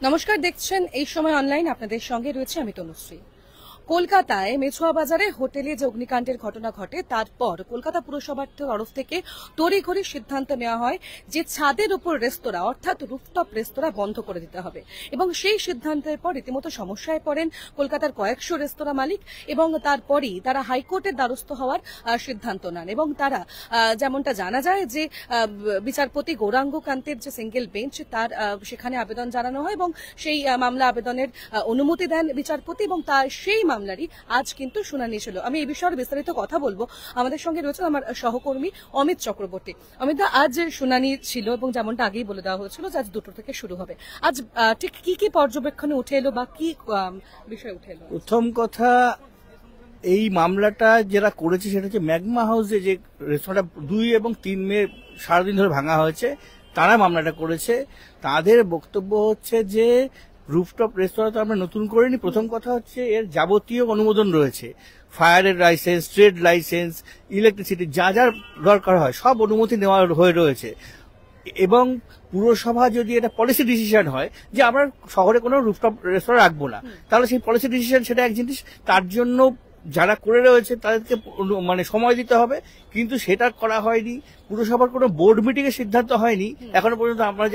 নমস্কার, দেখছেন এই সময় অনলাইন। আপনাদের সঙ্গে রয়েছে আমি তনুশ্রী। কলকাতায় মেছুয়া বাজারে হোটেলে যে অগ্নিকাণ্ডের ঘটনা ঘটে তারপর কলকাতা পুরসভার তরফ থেকে তড়িঘড়ি সিদ্ধান্ত নেওয়া হয় যে ছাদের উপর রেস্তোরাঁ অর্থাৎ রুফটপ রেস্তোরাঁ বন্ধ করে দিতে হবে, এবং সেই সিদ্ধান্তের পর রীতিমতো সমস্যায় পড়েন কলকাতার কয়েকশো রেস্তোরাঁ মালিক, এবং তারপরই তারা হাইকোর্টের দ্বারস্থ হওয়ার সিদ্ধান্ত নেন। এবং তারা যেমনটা জানা যায় যে বিচারপতি গৌরাঙ্গ কান্তের যে সিঙ্গেল বেঞ্চ তার সেখানে আবেদন জানানো হয় এবং সেই মামলা আবেদনের অনুমতি দেন বিচারপতি, এবং তার সেই মামলারই আজ কিন্তু শুনানি ছিল। আমি এই বিষয়ে বিস্তারিত কথা বলবো। আমাদের সঙ্গে রয়েছে আমার সহকর্মী অমিত চক্রবর্তী। অমিত দা, আজ শুনানি ছিল এবং যেমনটা আগেই বলে দেওয়া হয়েছিল যে আজ 2টো থেকে শুরু হবে। আজ ঠিক কি কি পর্যবেক্ষণে উঠে এলো বা কি বিষয় উঠে এলো? প্রথম কথা, এই মামলাটা যারা করেছে সেটা হচ্ছে ম্যাগমা হাউসে যে রেস্তোরাঁটা 2 এবং 3 মে সারাদিন ধরে ভাঙা হয়েছে, তারা মামলাটা করেছে। তাদের বক্তব্য হচ্ছে যে রুফটপ রেস্তোরাঁ তো আমরা নতুন করিনি। প্রথম কথা হচ্ছে এর যাবতীয় অনুমোদন রয়েছে, ফায়ারের লাইসেন্স, ট্রেড লাইসেন্স, ইলেকট্রিসিটি, যা যা দরকার হয় সব অনুমতি নেওয়া হয়ে রয়েছে। এবং পুরসভা যদি এটা পলিসি ডিসিশন হয় যে আমরা শহরে কোনো রুফটপ রেস্তোরাঁ রাখবো না, তাহলে সেই পলিসি ডিসিশন সেটা এক জিনিস, তার জন্য যারা করে রয়েছে তাদেরকে সময় দিতে হবে, কিন্তু সেটা করা হয়নি। পুরসভার কোনো বোর্ড মিটিং এ সিদ্ধান্ত হয়নি এখনো পর্যন্ত। আমরা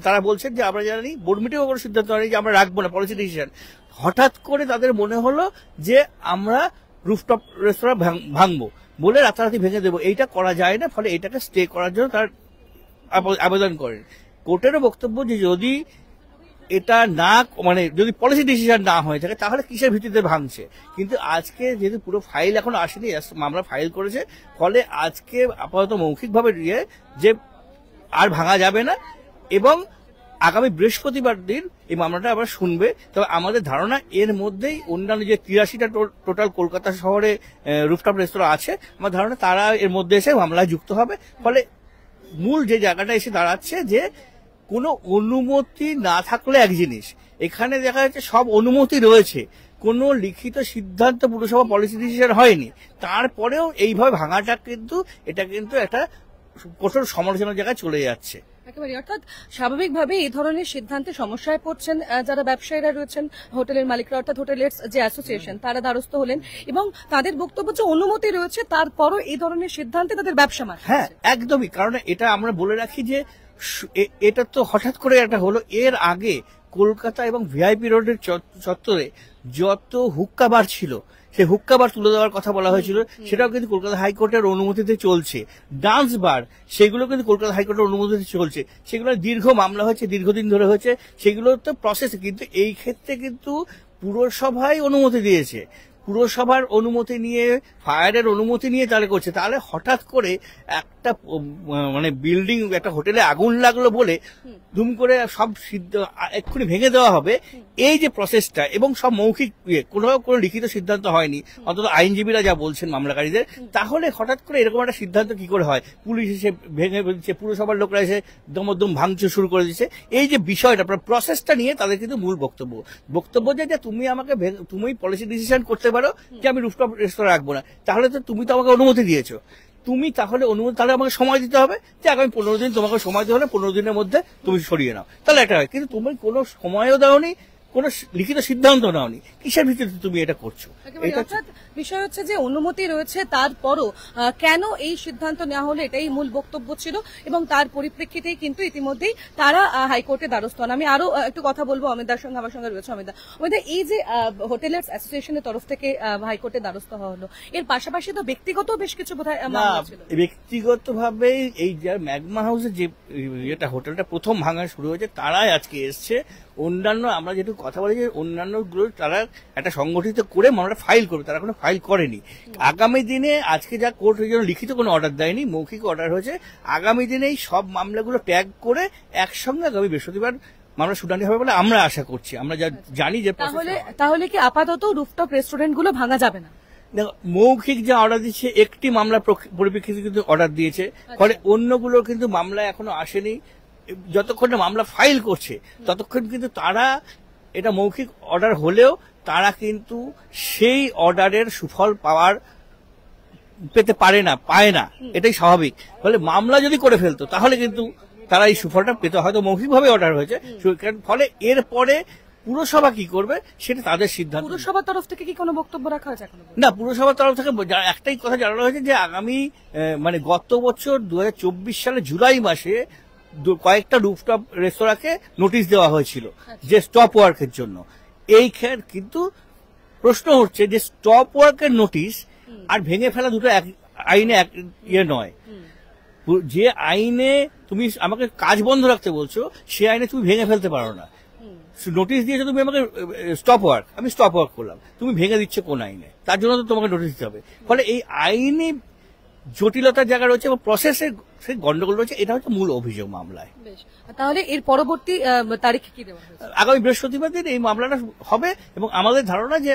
তারা বলছেন যে আমরা জানি বোর্ড মিটিং এ কোনো সিদ্ধান্ত হয়নি যে আমরা রাখবো না, পলিসি ডিসিশন। হঠাৎ করে তাদের মনে হলো যে আমরা রুফটপ রেস্তোরাঁ ভাঙবো বলে রাতারাতি ভেঙে দেবো, এইটা করা যায় না। ফলে এটাকে স্টে করার জন্য তার আবেদন করেন। কোর্টেরও বক্তব্য যে যদি এটা না যদি পলিসি ডিসিশন না হয়ে থাকে তাহলে কিসের ভিত্তিতে ভাঙছে। কিন্তু আজকে যেহেতু পুরো ফাইল এখন আসেনি, মামলা ফাইল করেছে, ফলে আজকে আপাতত মৌখিকভাবে দিয়ে যে আর ভাঙা যাবে না, এবং আগামী বৃহস্পতিবার দিন এই মামলাটা আবার শুনবে। তবে আমাদের ধারণা এর মধ্যেই অন্যান্য যে 83টা টোটাল কলকাতা শহরে রুফটপ রেস্তোরাঁ আছে, আমার ধারণা তারা এর মধ্যে এসে মামলায় যুক্ত হবে। ফলে মূল যে জায়গাটা এসে দাঁড়াচ্ছে যে কোনো অনুমতি না থাকলে এক জিনিস, এখানে দেখা যাচ্ছে সব অনুমতি রয়েছে, কোনো লিখিত সিদ্ধান্ত পুরসভা পলিসি ডিসিশন হয়নি, তারপরেও এইভাবে ভাঙাটা কিন্তু এটা কিন্তু একটা কঠোর সমালোচনার জায়গায় চলে যাচ্ছে। একেবারে, অর্থাৎ স্বাভাবিকভাবে এই ধরনের সিদ্ধান্তে সমস্যায় পড়ছেন যারা ব্যবসায়ীরা রয়েছেন, হোটেলের মালিকরা, অর্থাৎ হোটেলের যে অ্যাসোসিয়েশন তারা দ্বারস্থ হলেন, এবং তাদের বক্তব্য যে অনুমতি রয়েছে তারপরও এই ধরনের সিদ্ধান্তে তাদের ব্যবসা মার। হ্যাঁ, একদমই। কারণ এটা আমরা বলে রাখি যে এটা তো হঠাৎ করে একটা হলো। এর আগে কলকাতা এবং ভিআইপি রোডের চত্বরে যত হুক্কা বার ছিল সেই হুক্কা বার তুলে দেওয়ার কথা বলা হয়েছিল, সেটাও কিন্তু কলকাতা হাইকোর্টের অনুমতিতে চলছে। ডান্স বার, সেগুলো কিন্তু কলকাতা হাইকোর্টের অনুমতিতে চলছে, সেগুলো দীর্ঘ মামলা হয়েছে, দীর্ঘদিন ধরে হয়েছে, সেগুলো তো প্রসেসে। কিন্তু এই ক্ষেত্রে কিন্তু পুরসভাই অনুমতি দিয়েছে, পুরসভার অনুমতি নিয়ে, ফায়ারের অনুমতি নিয়ে তারা করছে। তাহলে হঠাৎ করে একটা বিল্ডিং, একটা হোটেলে আগুন লাগলো বলে দুম করে সব এক্ষুনি ভেঙে দেওয়া হবে, এই যে প্রসেসটা, এবং সব মৌখিক কোনো লিখিত সিদ্ধান্ত হয়নি, অন্তত আইনজীবীরা যা বলছেন মামলাকারীদের, তাহলে হঠাৎ করে এরকম একটা সিদ্ধান্ত কি করে হয়? পুলিশ এসে ভেঙে দিচ্ছে, পুরসভার লোকরা এসে দমদম ভাঙচুর শুরু করে দিচ্ছে। এই যে বিষয়টা, প্রসেসটা নিয়ে তাদের কিন্তু মূল বক্তব্য যে তুমি পলিসি ডিসিশন করতে পারো যে আমি রুফটপ রেস্তোরাঁ রাখবো না, তাহলে তো তুমি তো আমাকে অনুমতি দিয়েছো, তুমি তাহলে আমাকে সময় দিতে হবে যে আগামী 15 দিন তোমাকে সময় দিতে হবে, 15 দিনের মধ্যে তুমি সরিয়ে নাও, তাহলে একটা হয়। কিন্তু তুমি কোনো সময়ও দাওনি, কোনো লিখিত সিদ্ধান্ত নাওনি, কিসের ভিত্তিতে তুমি এটা করছো? অর্থাৎ বিষয় হচ্ছে যে অনুমতি রয়েছে তারপরও কেন এই সিদ্ধান্ত নেওয়া হলো, এটাই মূল বক্তব্য ছিল, এবং তার পরিপ্রেক্ষিতেই কিন্তু ইতিমধ্যেই তারা হাইকোর্টে দ্বারস্থ হন। আমি আরো একটু কথা বলবো অমিতার সঙ্গে, আমার সঙ্গে রয়েছে অমিতা। এই যে হোটেলার্স অ্যাসোসিয়েশনের তরফ থেকে হাইকোর্টে দ্বারস্থ হওয়া হলো, এর পাশাপাশি তো ব্যক্তিগত বেশ কিছু বোধহয় মামলা ছিল। ব্যক্তিগতভাবে এই যে ম্যাগমা হাউসে যে হোটেলটা প্রথম ভাঙা শুরু হয়েছে, তারাই আজকে এসছে। অন্যান্য আমরা যেটু কথা বলি যে অন্যান্য গুলো তারা একটা সংগঠিত করে মামলাটা ফাইল করবে, তারা কোনো ফাইল করেনি। আগামী দিনে আজকে যা কোর্ট ওই জন্য লিখিত কোনো অর্ডার দেয়নি, মৌখিক অর্ডার হয়েছে। আগামী দিনে এই সব মামলাগুলো ট্যাগ করে একসঙ্গে আগামী বৃহস্পতিবার মামলা শুনানি হবে বলে আমরা আশা করছি। আমরা জানি যে তাহলে কি আপাতত রুফটপ রেস্টুরেন্ট গুলো ভাঙা যাবে না? দেখো, মৌখিক যে অর্ডার দিচ্ছে, একটি মামলা পরিপ্রেক্ষিতে কিন্তু অর্ডার দিয়েছে, ফলে অন্যগুলো কিন্তু মামলা এখনো আসেনি। যতক্ষণ না মামলা ফাইল করছে ততক্ষণ কিন্তু তারা, এটা মৌখিক অর্ডার হলেও তারা কিন্তু সেই অর্ডারের সুফল পেতে পারে না, পায় না, এটাই স্বাভাবিক। ফলে মামলা যদি করে ফেলতো তাহলে কিন্তু তারা এই সুফলটা পেতে, হয়তো মৌখিকভাবে অর্ডার হয়েছে, ফলে এরপরে পুরসভা কি করবে সেটা তাদের সিদ্ধান্ত। পুরসভার তরফ থেকে কি কোনো বক্তব্য রাখা হয়েছে এখনো? না, পুরসভার তরফ থেকে একটাই কথা জানানো হয়েছে যে আগামী মানে গত বছর 2024 সালে জুলাই মাসে কয়েকটা রুফটপ রেস্তোরাঁকে নোটিশ দেওয়া হয়েছিল যে স্টপ ওয়ার্কের জন্য। কিন্তু প্রশ্ন হচ্ছে যে স্টপ ওয়ার্কের নোটিশ আর ভেঙে ফেলা দুটো আইনে ইয়ে নয়। যে আইনে তুমি আমাকে কাজ বন্ধ রাখতে বলছো, সে আইনে তুমি ভেঙে ফেলতে পারো না। নোটিশ দিয়েছো তুমি আমাকে স্টপ ওয়ার্ক, আমি স্টপ ওয়ার্ক করলাম, তুমি ভেঙে দিচ্ছ কোন আইনে? তার জন্য তো তোমাকে নোটিশ দিতে হবে। ফলে এই আইনি জটিলতার জায়গা রয়েছে এবং প্রসেসের গন্ডগোল রয়েছে, এটা হচ্ছে মূল অভিযোগ মামলায়। তাহলে এর পরবর্তী তারিখ কি দেওয়া হয়েছে? আগামী বৃহস্পতিবার দিন এই মামলাটা হবে এবং আমাদের ধারণা যে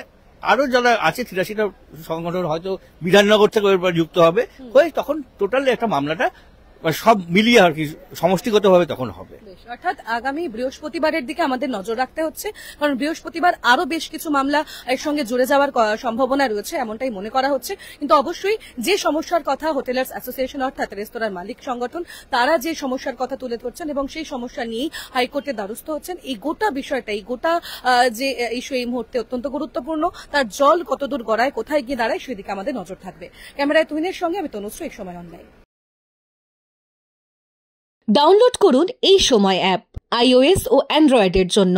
আরো যারা আছে 83টা সংগঠন হয়তো বিধাননগর থেকে যুক্ত হবে, হয়ে তখন টোটাল একটা মামলাটা সব মিলিয়ে আর কি সমষ্টিগতভাবে তখন হবে। অর্থাৎ আগামী বৃহস্পতিবারের দিকে আমাদের নজর রাখতে হচ্ছে, কারণ বৃহস্পতিবার আরো বেশ কিছু মামলা এর সঙ্গে জুড়ে যাওয়ার সম্ভাবনা রয়েছে, এমনটাই মনে করা হচ্ছে। কিন্তু অবশ্যই যে সমস্যার কথা হোটেলার্স অ্যাসোসিয়েশন অর্থাৎ রেস্তোরাঁর মালিক সংগঠন, তারা যে সমস্যার কথা তুলে ধরছেন এবং সেই সমস্যা নিয়েই হাইকোর্টে দ্বারস্থ হচ্ছেন, এই গোটা বিষয়টা, এই গোটা যে ইস্যু এই মুহূর্তে অত্যন্ত গুরুত্বপূর্ণ। তার জল কতদূর গড়ায়, কোথায় গিয়ে দাঁড়ায়, সেদিকে আমাদের নজর থাকবে। ক্যামেরায় তুহিনের সঙ্গে আমি তনুশ্রী, এই সময় অনলাইন। ডাউনলোড করুন এই সময় অ্যাপ iOS ও অ্যান্ড্রয়েডের জন্য।